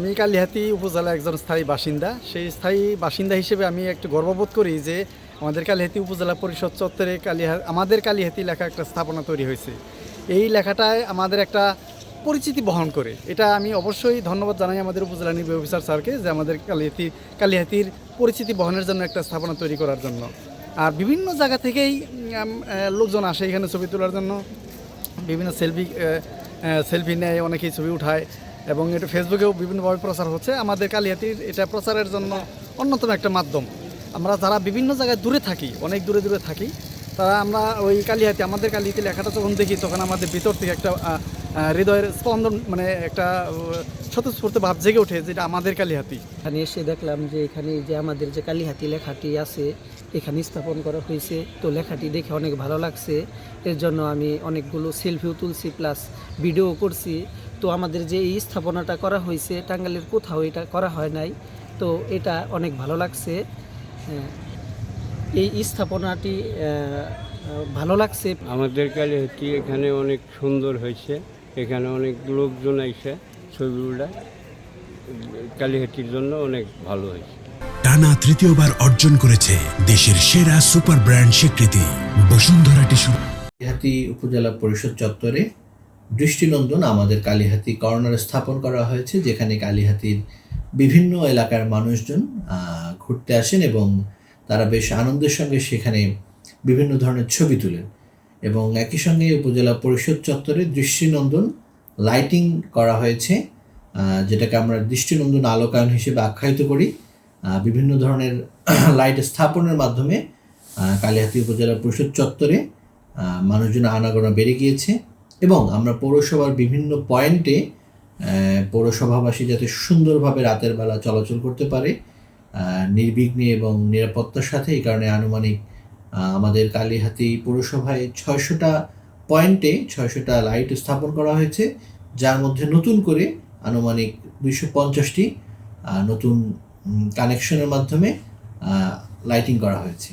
আমি কালিহাতী উপজেলা একজন স্থায়ী বাসিন্দা। সেই স্থায়ী বাসিন্দা হিসেবে আমি একটু গর্ববোধ করি যে আমাদের কালিহাতী উপজেলা পরিষদ চত্বরে আমাদের কালিহাতী লেখা একটা স্থাপনা তৈরি হয়েছে। এই লেখাটায় আমাদের একটা পরিচিতি বহন করে। এটা আমি অবশ্যই ধন্যবাদ জানাই আমাদের উপজেলা নির্বাহী অফিসার স্যারকে যে আমাদের কালিহাতীর পরিচিতি বহনের জন্য একটা স্থাপনা তৈরি করার জন্য। আর বিভিন্ন জায়গা থেকেই লোকজন আসে এখানে ছবি তোলার জন্য। বিভিন্ন সেলফি নেয়, অনেকেই ছবি উঠায় এবং এটা ফেসবুকেও বিভিন্নভাবে প্রচার হচ্ছে। আমাদের কালিহাতীর এটা প্রচারের জন্য অন্যতম একটা মাধ্যম। আমরা যারা বিভিন্ন জায়গায় দূরে থাকি, অনেক দূরে দূরে থাকি, তারা আমরা ওই আমাদের কালিহাতী লেখাটা যখন দেখি তখন আমাদের ভিতর থেকে একটা হৃদয়ের স্পন্দন, মানে একটা স্বতঃস্ফূর্ত ভাব জেগে ওঠে যেটা আমাদের কালিহাতী। এখানে এসে দেখলাম যে এখানে যে আমাদের যে কালিহাতী লেখাটি আছে এখানে স্থাপন করা হয়েছে, তো লেখাটি দেখে অনেক ভালো লাগছে। এর জন্য আমি অনেকগুলো সেলফিও তুলছি, প্লাস ভিডিও করছি। তো আমাদের যে এই স্থাপনাটা করা হয়েছে টাঙ্গাইলের কোথাও এটা করা হয় নাই, তো এটা অনেক ভালো লাগছে। এই স্থাপনাটি ভালো লাগছে। আমাদের কালিহাতী এখানে অনেক সুন্দর হয়েছে, এখানে অনেক লোকজন আইসে ছবিগুলা কালিহাতীর জন্য অনেক ভালো হয়েছে। টানা তৃতীয়বার অর্জন করেছে দেশের সেরা সুপার ব্র্যান্ড স্বীকৃতি বসুন্ধরা টিস্যু। কালিহাতী উপজেলা পরিষদ চত্বরে দৃষ্টিনন্দন আমাদের কালিহাতী কর্নার স্থাপন করা হয়েছে, যেখানে কালিহাতীর বিভিন্ন এলাকার মানুষজন ঘুরতে আসেন এবং তারা বেশ আনন্দের সঙ্গে সেখানে বিভিন্ন ধরনের ছবি তোলেন। এবং একই সঙ্গে উপজেলা পরিষদ চত্বরে দৃষ্টিনন্দন লাইটিং করা হয়েছে, যেটাকে আমরা দৃষ্টিনন্দন আলোকায়ন হিসেবে আখ্যায়িত করি। বিভিন্ন ধরনের লাইট স্থাপনের মাধ্যমে কালিহাতী উপজেলা পরিষদ চত্বরে মানুষজন আনাগোনা বেড়ে গিয়েছে এবং আমরা পৌরসভার বিভিন্ন পয়েন্টে পৌরসভাবাসী যাতে সুন্দরভাবে রাতের বেলা চলাচল করতে পারে নির্বিঘ্নে এবং নিরাপত্তার সাথে, এই কারণে আনুমানিক আমাদের কালিহাতী পৌরসভায় 600টা পয়েন্টে 600টা লাইট স্থাপন করা হয়েছে, যার মধ্যে নতুন করে আনুমানিক 250টি নতুন কানেকশনের মাধ্যমে লাইটিং করা হয়েছে।